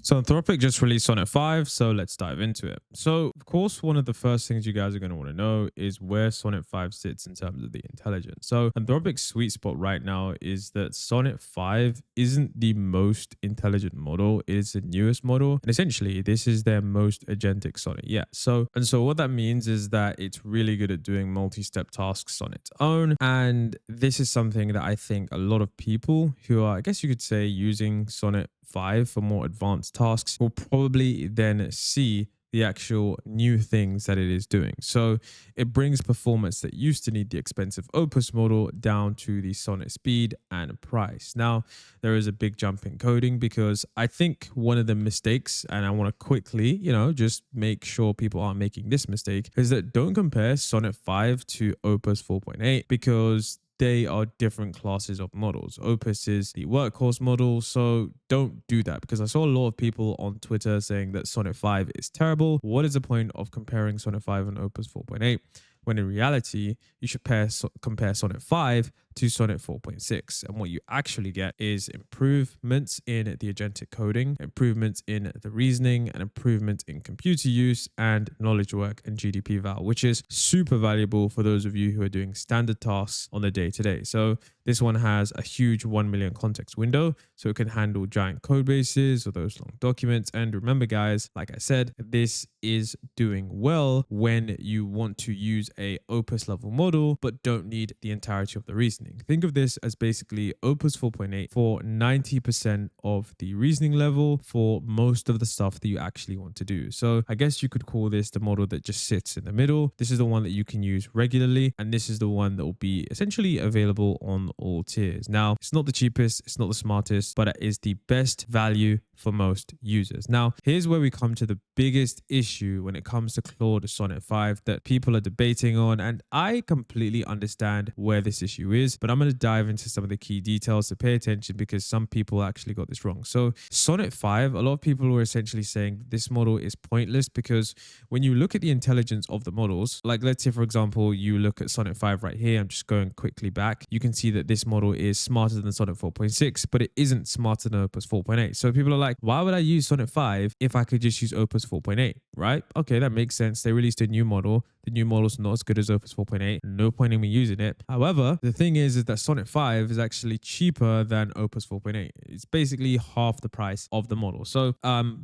So Anthropic just released Sonnet 5, so let's dive into it. So, of course, one of the first things you guys are going to want to know is where Sonnet 5 sits in terms of the intelligence. So Anthropic's sweet spot right now is that Sonnet 5 isn't the most intelligent model, it is the newest model. And essentially, this is their most agentic Sonnet yet. So what that means is that it's really good at doing multi-step tasks on its own. And this is something that I think a lot of people who are, I guess you could say, using Sonnet 5 for more advanced tasks will probably then see the actual new things that it is doing. So it brings performance that used to need the expensive Opus model down to the Sonnet speed and price. Now, there is a big jump in coding because I think one of the mistakes, and I want to quickly, just make sure people aren't making this mistake, is that don't compare Sonnet 5 to Opus 4.8 because they are different classes of models. Opus is the workhorse model, so don't do that because I saw a lot of people on Twitter saying that Sonnet 5 is terrible. What is the point of comparing Sonnet 5 and Opus 4.8? When in reality, you should compare Sonnet 5 to Sonnet 4.6. And what you actually get is improvements in the agentic coding, improvements in the reasoning, and improvements in computer use and knowledge work and GDP val, which is super valuable for those of you who are doing standard tasks on the day-to-day. So this one has a huge 1 million context window, so it can handle giant code bases or those long documents. And remember, guys, like I said, this is doing well when you want to use a Opus level model, but don't need the entirety of the reasoning. Think of this as basically Opus 4.8 for 90% of the reasoning level for most of the stuff that you actually want to do. So I guess you could call this the model that just sits in the middle. This is the one that you can use regularly, and this is the one that will be essentially available on all tiers. Now, it's not the cheapest, it's not the smartest, but it is the best value for most users. Now, here's where we come to the biggest issue when it comes to Claude Sonnet 5 that people are debating on, and I completely understand where this issue is, but I'm going to dive into some of the key details to pay attention because some people actually got this wrong. So Sonnet 5, a lot of people were essentially saying this model is pointless because when you look at the intelligence of the models, like let's say, for example, you look at Sonnet 5 right here, I'm just going quickly back, you can see that this model is smarter than Sonnet 4.6, but it isn't smarter than Opus 4.8. So people are like, why would I use Sonnet 5 if I could just use Opus 4.8, right? Okay, that makes sense. They released a new model. The new model is not as good as Opus 4.8. No point in me using it. However, the thing is that Sonnet 5 is actually cheaper than Opus 4.8. It's basically half the price of the model. So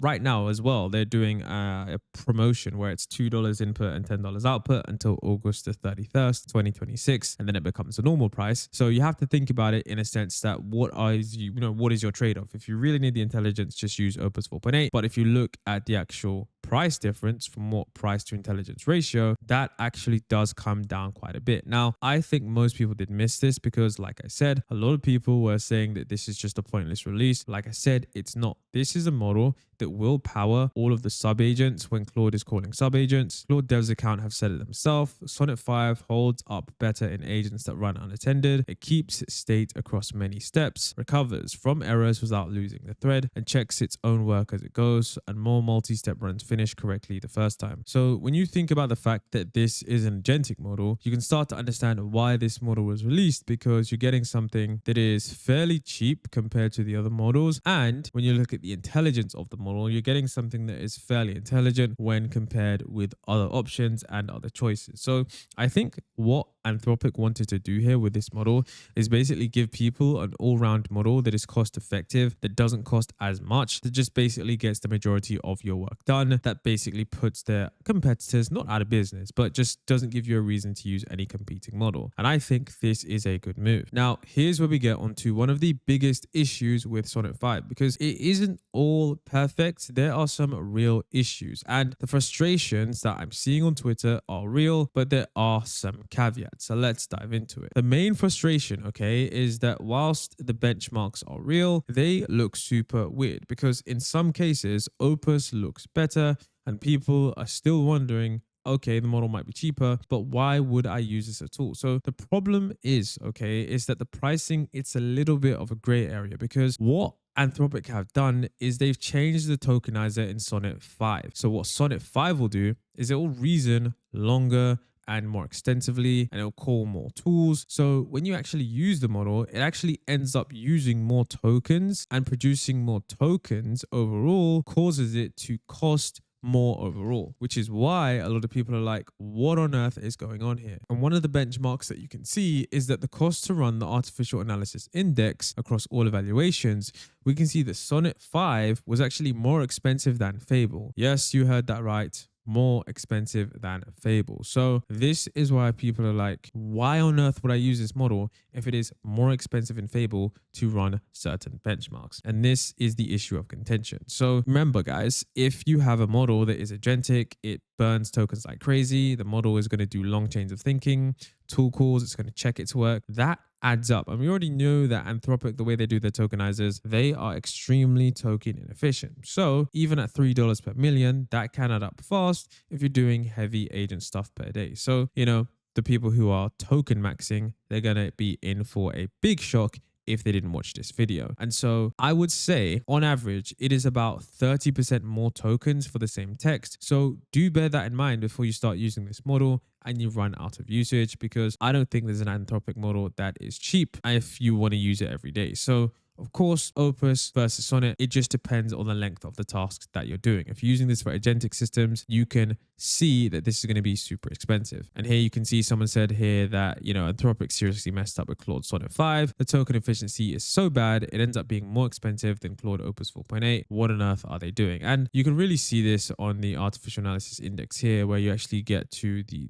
right now as well, they're doing a promotion where it's $2 input and $10 output until August the 31st, 2026, and then it becomes a normal price. So you have to think about it in a sense that what is your trade-off? If you really need the intelligence, just use Opus 4.8. But if you look at the actual price difference from what price to intelligence ratio, that actually does come down quite a bit. Now, I think most people did miss this because, like I said, a lot of people were saying that this is just a pointless release. Like I said, it's not. This is a model that will power all of the sub-agents when Claude is calling sub-agents. Claude Dev's account have said it themselves. Sonnet 5 holds up better in agents that run unattended. It keeps state across many steps, recovers from errors without losing the thread, and checks its own work as it goes, and more multi-step runs finish correctly the first time. So when you think about the fact that this is an agentic model, you can start to understand why this model was released, because you're getting something that is fairly cheap compared to the other models. And when you look at the intelligence of the model, you're getting something that is fairly intelligent when compared with other options and other choices. So I think what Anthropic wanted to do here with this model is basically give people an all-round model that is cost effective, that doesn't cost as much, that just basically gets the majority of your work done, that basically puts their competitors not out of business, but just doesn't give you a reason to use any competing model. And I think this is a good move. Now, here's where we get onto one of the biggest issues with Sonnet 5, because it isn't all perfect. There are some real issues, and the frustrations that I'm seeing on Twitter are real, but there are some caveats. So let's dive into it. The main frustration, okay, is that whilst the benchmarks are real, they look super weird because in some cases, Opus looks better and people are still wondering, okay, the model might be cheaper, but why would I use this at all? So the problem is, okay, is that the pricing, it's a little bit of a gray area because what Anthropic have done is they've changed the tokenizer in Sonnet 5. So what Sonnet 5 will do is it will reason longer and more extensively, and it'll call more tools. So when you actually use the model, it actually ends up using more tokens, and producing more tokens overall causes it to cost more overall, which is why a lot of people are like, what on earth is going on here? And one of the benchmarks that you can see is that the cost to run the artificial analysis index across all evaluations, we can see that Sonnet 5 was actually more expensive than Fable. Yes, you heard that right. More expensive than Fable. So this is why people are like, why on earth would I use this model if it is more expensive in Fable to run certain benchmarks? And this is the issue of contention. So remember, guys, if you have a model that is agentic, it burns tokens like crazy. The model is going to do long chains of thinking, tool calls, it's going to check its work. That adds up. And we already know that Anthropic, the way they do their tokenizers, they are extremely token inefficient. So even at $3 per million, that can add up fast if you're doing heavy agent stuff per day. So, the people who are token maxing, they're going to be in for a big shock if they didn't watch this video. And so I would say on average, it is about 30% more tokens for the same text. So do bear that in mind before you start using this model and you run out of usage, because I don't think there's an Anthropic model that is cheap if you want to use it every day. So of course, Opus versus Sonnet, it just depends on the length of the tasks that you're doing. If you're using this for agentic systems, you can see that this is going to be super expensive. And here you can see someone said here that, Anthropic seriously messed up with Claude Sonnet 5. The token efficiency is so bad, it ends up being more expensive than Claude Opus 4.8. What on earth are they doing? And you can really see this on the artificial analysis index here, where you actually get to the,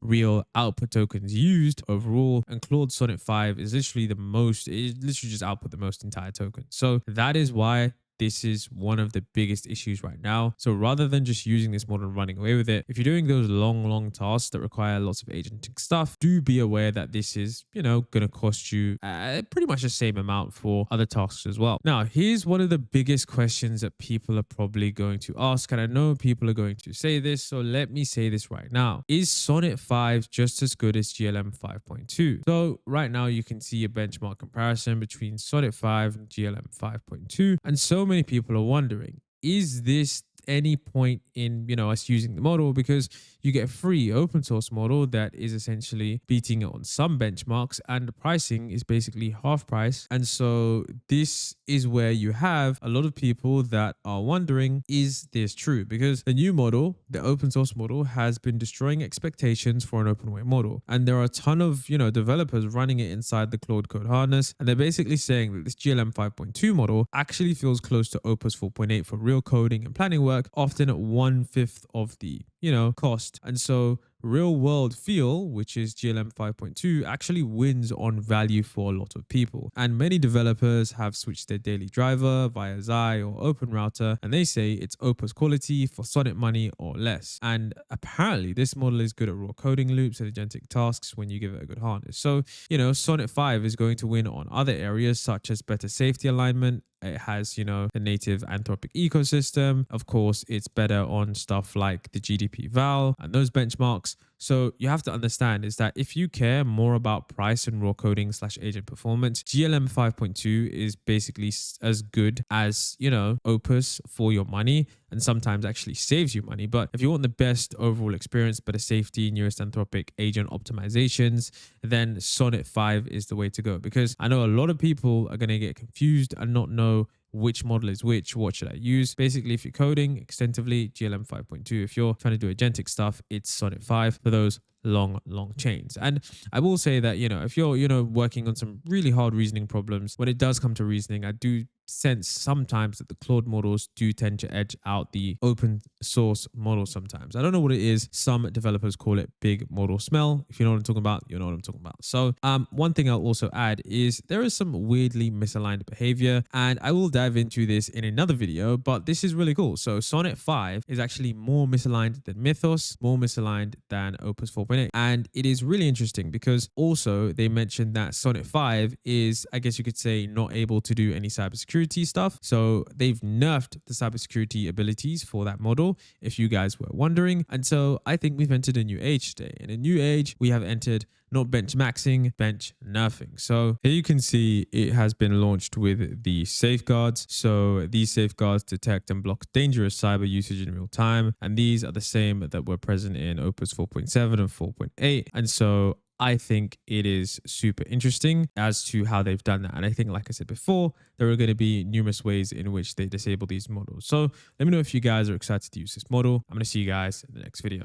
real output tokens used overall. And Claude Sonnet 5 is literally it literally just output the most entire token. So that is why this is one of the biggest issues right now. So rather than just using this model and running away with it, if you're doing those long tasks that require lots of agentic stuff, do be aware that this is, going to cost you pretty much the same amount for other tasks as well. Now, here's one of the biggest questions that people are probably going to ask. And I know people are going to say this, so let me say this right now. Is Sonnet 5 just as good as GLM 5.2? So right now you can see a benchmark comparison between Sonnet 5 and GLM 5.2. And so many people are wondering, is this any point in us using the model, because you get a free open source model that is essentially beating it on some benchmarks, and the pricing is basically half price. And so this is where you have a lot of people that are wondering, is this true? Because the new model, the open source model, has been destroying expectations for an open weight model, and there are a ton of developers running it inside the Claude code harness, and they're basically saying that this GLM 5.2 model actually feels close to Opus 4.8 for real coding and planning work, often at 1/5 of the cost. And so real world feel, which is GLM 5.2, actually wins on value for a lot of people. And many developers have switched their daily driver via Xi or Open Router, and they say it's Opus quality for Sonnet money or less. And apparently this model is good at raw coding loops and agentic tasks when you give it a good harness. So, Sonnet 5 is going to win on other areas such as better safety alignment. It has, the native Anthropic ecosystem. Of course, it's better on stuff like the GDP val and those benchmarks. So you have to understand is that if you care more about price and raw coding / agent performance, GLM 5.2 is basically as good as, Opus for your money, and sometimes actually saves you money. But if you want the best overall experience, better safety, newest Anthropic agent optimizations, then Sonnet 5 is the way to go. Because I know a lot of people are going to get confused and not know which model is which, what should I use. Basically, if you're coding extensively, GLM 5.2. If you're trying to do agentic stuff, it's Sonnet 5 for those long chains. And I will say that, if you're, working on some really hard reasoning problems, when it does come to reasoning, I do sense sometimes that the Claude models do tend to edge out the open source model sometimes. I don't know what it is. Some developers call it big model smell. If you know what I'm talking about, you know what I'm talking about. So one thing I'll also add is there is some weirdly misaligned behavior, and I will dive into this in another video, but this is really cool. So Sonnet 5 is actually more misaligned than Mythos, more misaligned than Opus 4.8. And it is really interesting because also they mentioned that Sonnet 5 is, I guess you could say, not able to do any cybersecurity cybersecurity stuff. So they've nerfed the cybersecurity abilities for that model, if you guys were wondering. And so I think we've entered a new age today. In a new age, we have entered not bench maxing, bench nerfing. So here you can see it has been launched with the safeguards. So these safeguards detect and block dangerous cyber usage in real time. And these are the same that were present in Opus 4.7 and 4.8. And so I think it is super interesting as to how they've done that. And I think, like I said before, there are going to be numerous ways in which they disable these models. So let me know if you guys are excited to use this model. I'm going to see you guys in the next video.